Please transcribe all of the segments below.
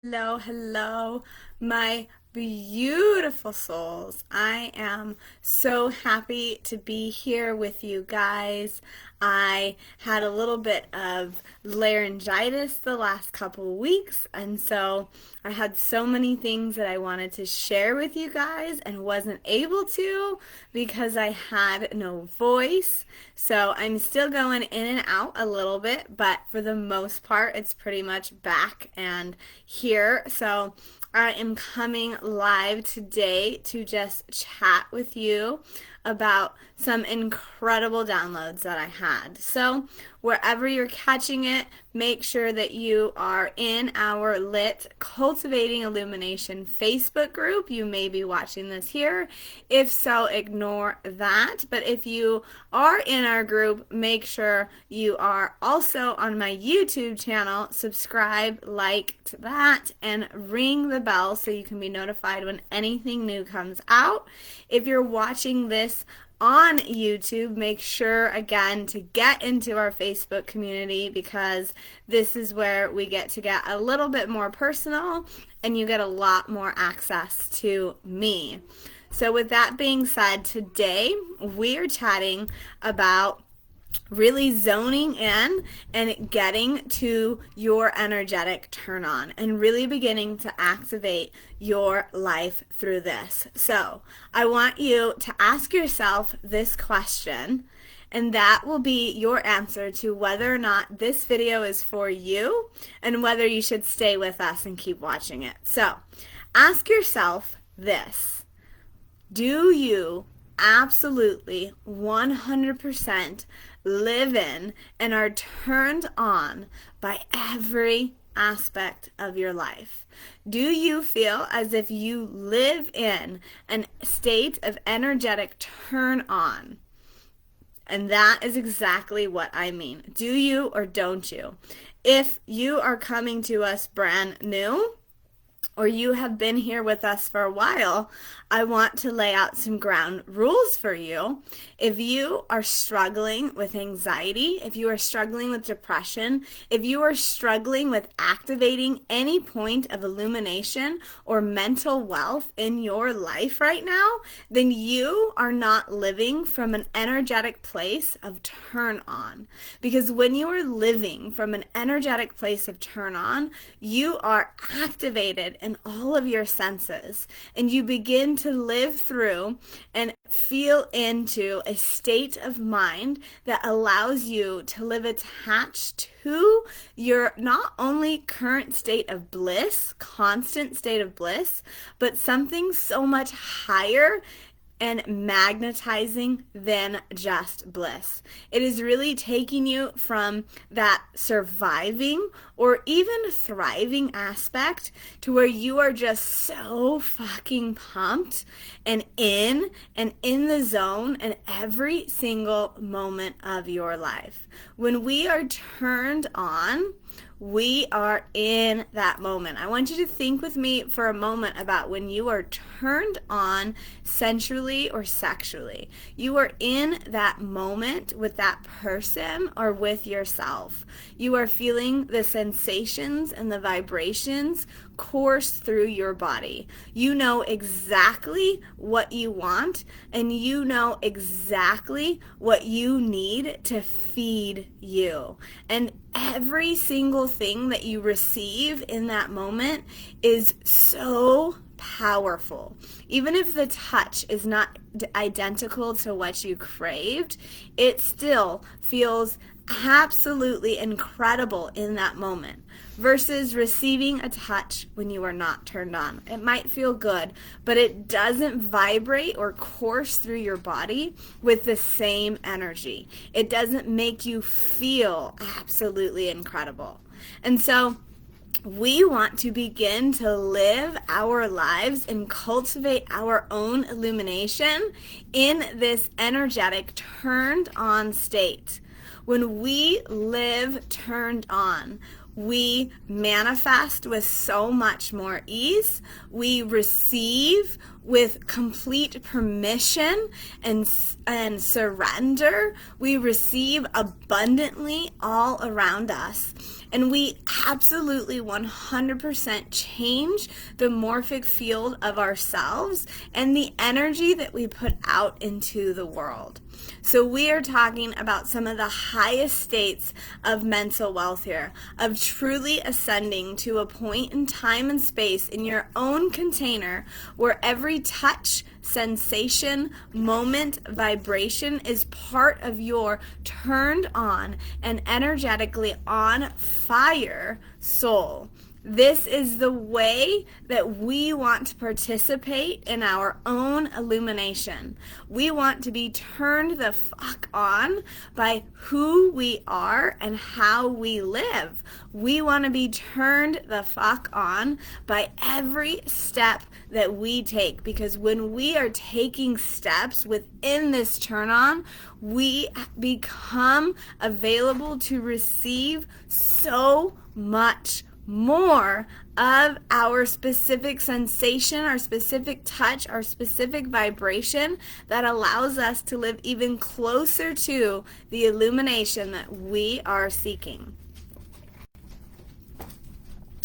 Hello, hello, my beautiful souls. I am so happy to be here with you guys. I had a little bit of laryngitis the last couple weeks, and so I had so many things that I wanted to share with you guys and wasn't able to because I had no voice. So I'm still going in and out a little bit, but for the most part, it's pretty much back and here. So I am coming live today to just chat with you about some incredible downloads that I had. So, wherever you're catching it, make sure that you are in our lit Cultivating Illumination Facebook group. You may be watching this here. If so, ignore that. But if you are in our group, make sure you are also on my YouTube channel. Subscribe, like to that, and ring the bell so you can be notified when anything new comes out. If you're watching this on YouTube, make sure again to get into our Facebook community because this is where we get to get a little bit more personal and you get a lot more access to me. So with that being said, today we are chatting about really zoning in and getting to your energetic turn on and really beginning to activate your life through this. So I want you to ask yourself this question, and that will be your answer to whether or not this video is for you and whether you should stay with us and keep watching it. So ask yourself this: do you absolutely 100% live in and are turned on by every aspect of your life? Do you feel as if you live in a state of energetic turn on? And that is exactly what I mean. Do you or don't you? If you are coming to us brand new, or you have been here with us for a while, I want to lay out some ground rules for you. If you are struggling with anxiety, if you are struggling with depression, if you are struggling with activating any point of illumination or mental wealth in your life right now, then you are not living from an energetic place of turn on. Because when you are living from an energetic place of turn on, you are activated in all of your senses, and you begin to live through and feel into a state of mind that allows you to live attached to your not only current state of bliss, constant state of bliss, but something so much higher and magnetizing than just bliss. It is really taking you from that surviving or even thriving aspect to where you are just so fucking pumped and in the zone in every single moment of your life. When we are turned on, we are in that moment. I want you to think with me for a moment about when you are turned on sensually or sexually. You are in that moment with that person or with yourself. You are feeling the sensations and the vibrations course through your body. You know exactly what you want, and you know exactly what you need to feed you. And every single thing that you receive in that moment is so powerful. Even if the touch is not identical to what you craved, it still feels absolutely incredible in that moment versus receiving a touch when you are not turned on. It might feel good, but it doesn't vibrate or course through your body with the same energy. It doesn't make you feel absolutely incredible. And so we want to begin to live our lives and cultivate our own illumination in this energetic turned on state. When we live turned on, we manifest with so much more ease. We receive with complete permission and surrender. We receive abundantly all around us. And we absolutely 100% change the morphic field of ourselves and the energy that we put out into the world. So we are talking about some of the highest states of mental wealth here, of truly ascending to a point in time and space in your own container where every touch, sensation, moment, vibration is part of your turned on and energetically on fire soul. This is the way that we want to participate in our own illumination. We want to be turned the fuck on by who we are and how we live. We want to be turned the fuck on by every step that we take, because when we are taking steps within this turn on, we become available to receive so much more of our specific sensation, our specific touch, our specific vibration that allows us to live even closer to the illumination that we are seeking.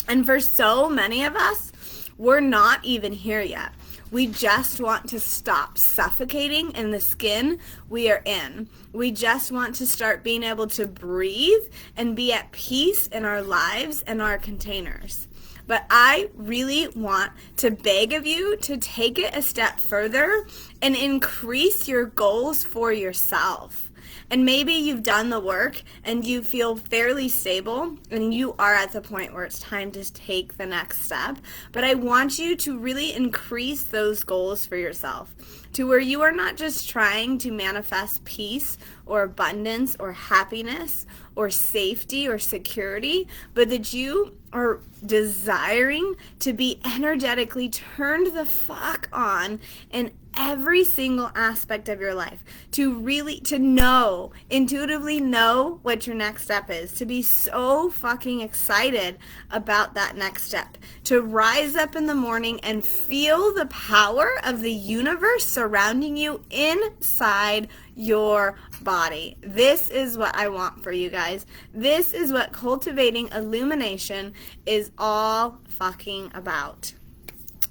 And for so many of us, we're not even here yet. We just want to stop suffocating in the skin we are in. We just want to start being able to breathe and be at peace in our lives and our containers. But I really want to beg of you to take it a step further and increase your goals for yourself. And maybe you've done the work and you feel fairly stable and you are at the point where it's time to take the next step. But I want you to really increase those goals for yourself to where you are not just trying to manifest peace or abundance or happiness or safety or security, but that you are desiring to be energetically turned the fuck on in every single aspect of your life, to know, intuitively know what your next step is, to be so fucking excited about that next step, to rise up in the morning and feel the power of the universe surrounding you inside your body. This is what I want for you guys. This is what cultivating illumination is all fucking about.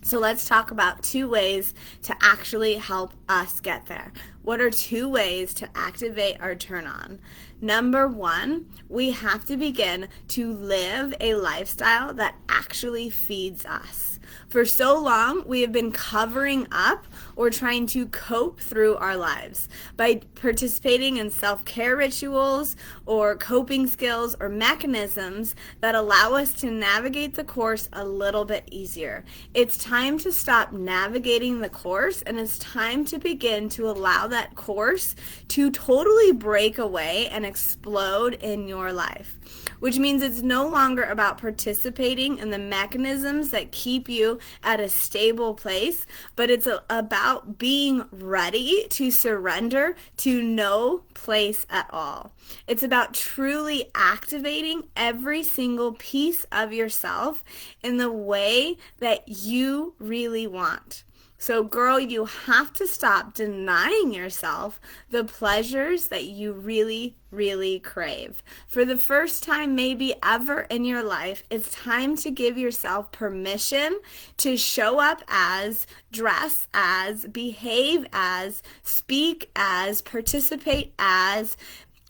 So let's talk about 2 ways to actually help us get there. What are 2 ways to activate our turn on? Number 1, we have to begin to live a lifestyle that actually feeds us. For so long, we have been covering up or trying to cope through our lives by participating in self-care rituals or coping skills or mechanisms that allow us to navigate the course a little bit easier. It's time to stop navigating the course, and it's time to begin to allow that course to totally break away and explode in your life. Which means it's no longer about participating in the mechanisms that keep you at a stable place, but it's about being ready to surrender to no place at all. It's about truly activating every single piece of yourself in the way that you really want. So girl, you have to stop denying yourself the pleasures that you really, really crave. For the first time maybe ever in your life, it's time to give yourself permission to show up as, dress as, behave as, speak as, participate as,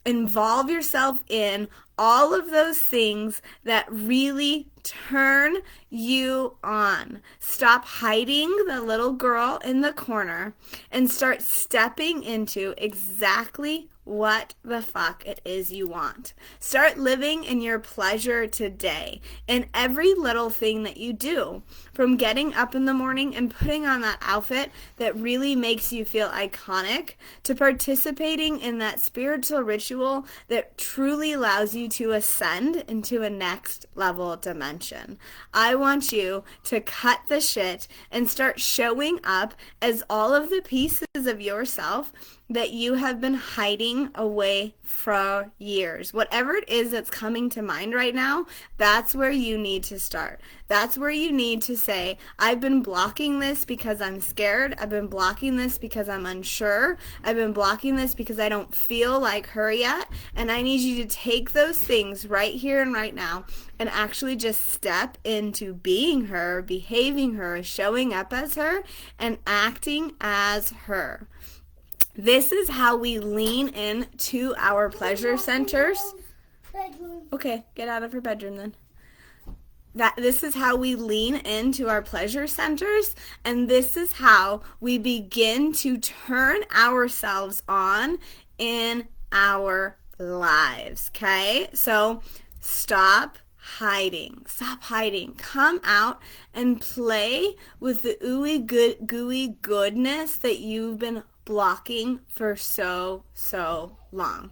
involve yourself in all of those things that really turn you on. Stop hiding the little girl in the corner and start stepping into exactly what the fuck it is you want. Start living in your pleasure today in every little thing that you do. From getting up in the morning and putting on that outfit that really makes you feel iconic, to participating in that spiritual ritual that truly allows you to ascend into a next level dimension. I want you to cut the shit and start showing up as all of the pieces of yourself that you have been hiding running away for years. Whatever it is that's coming to mind right now, that's where you need to start. That's where you need to say, I've been blocking this because I'm scared. I've been blocking this because I'm unsure. I've been blocking this because I don't feel like her yet. And I need you to take those things right here and right now and actually just step into being her, behaving her, showing up as her, and acting as her. This is how we lean into our pleasure centers. Okay, get out of her bedroom then. This is how we lean into our pleasure centers, and this is how we begin to turn ourselves on in our lives, okay? So stop hiding. Stop hiding. Come out and play with the ooey good gooey goodness that you've been blocking for so long.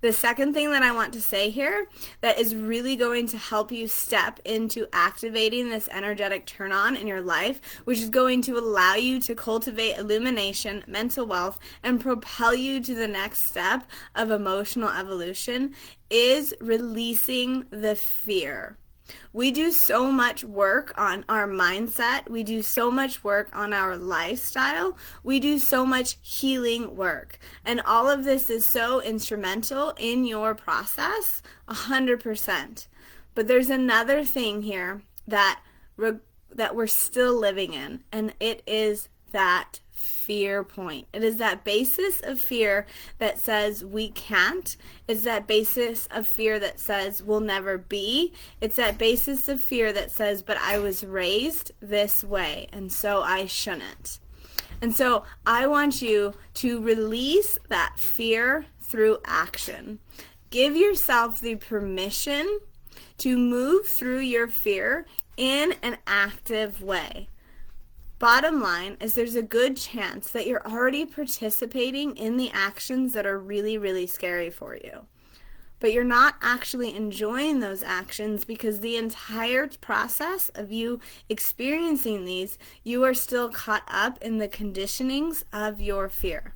The second thing that I want to say here that is really going to help you step into activating this energetic turn on in your life, which is going to allow you to cultivate illumination, mental wealth, and propel you to the next step of emotional evolution, is releasing the fear. We do so much work on our mindset. We do so much work on our lifestyle. We do so much healing work. And all of this is so instrumental in your process, 100%. But there's another thing here that we're still living in, and it is that fear point. It is that basis of fear that says we can't. It's that basis of fear that says we'll never be. It's that basis of fear that says, but I was raised this way, and so I shouldn't. And so I want you to release that fear through action. Give yourself the permission to move through your fear in an active way. Bottom line is there's a good chance that you're already participating in the actions that are really, really scary for you. But you're not actually enjoying those actions because the entire process of you experiencing these, you are still caught up in the conditionings of your fear.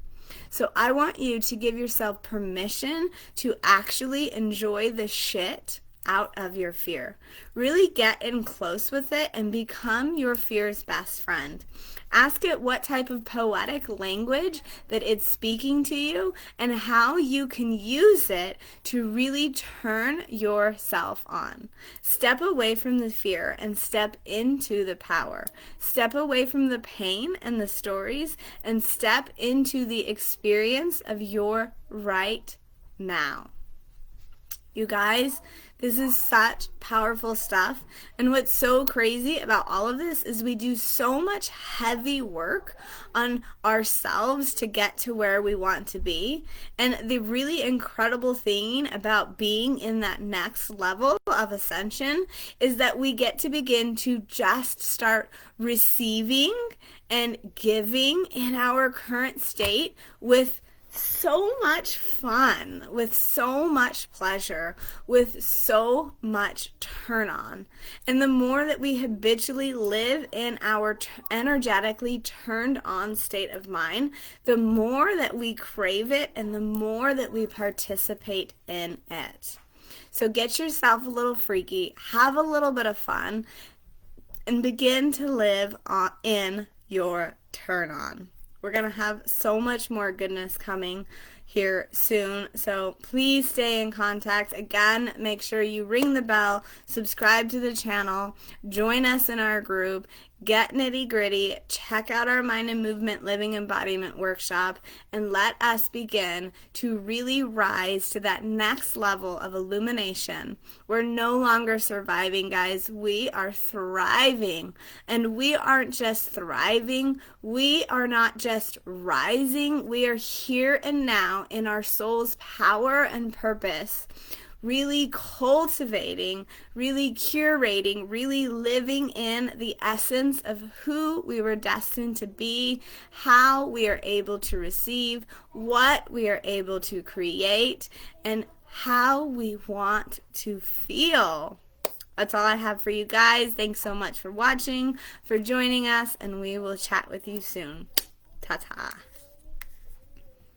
So I want you to give yourself permission to actually enjoy the shit out of your fear. Really get in close with it and become your fear's best friend. Ask it what type of poetic language that it's speaking to you and how you can use it to really turn yourself on. Step away from the fear and step into the power. Step away from the pain and the stories and step into the experience of your right now. You guys, this is such powerful stuff. And what's so crazy about all of this is we do so much heavy work on ourselves to get to where we want to be. And the really incredible thing about being in that next level of ascension is that we get to begin to just start receiving and giving in our current state with so much fun, with so much pleasure, with so much turn on. And the more that we habitually live in our energetically turned on state of mind, the more that we crave it and the more that we participate in it. So get yourself a little freaky, have a little bit of fun, and begin to live in your turn on. We're going to have so much more goodness coming here soon. So please stay in contact. Again, make sure you ring the bell, subscribe to the channel, join us in our group, get nitty gritty, check out our Mind and Movement Living Embodiment Workshop, and let us begin to really rise to that next level of illumination. We're no longer surviving, guys. We are thriving. And we aren't just thriving. We are not just rising. We are here and now in our soul's power and purpose, really cultivating, really curating, really living in the essence of who we were destined to be, how we are able to receive, what we are able to create, and how we want to feel. That's all I have for you guys. Thanks so much for watching, for joining us, and we will chat with you soon. Ta-ta.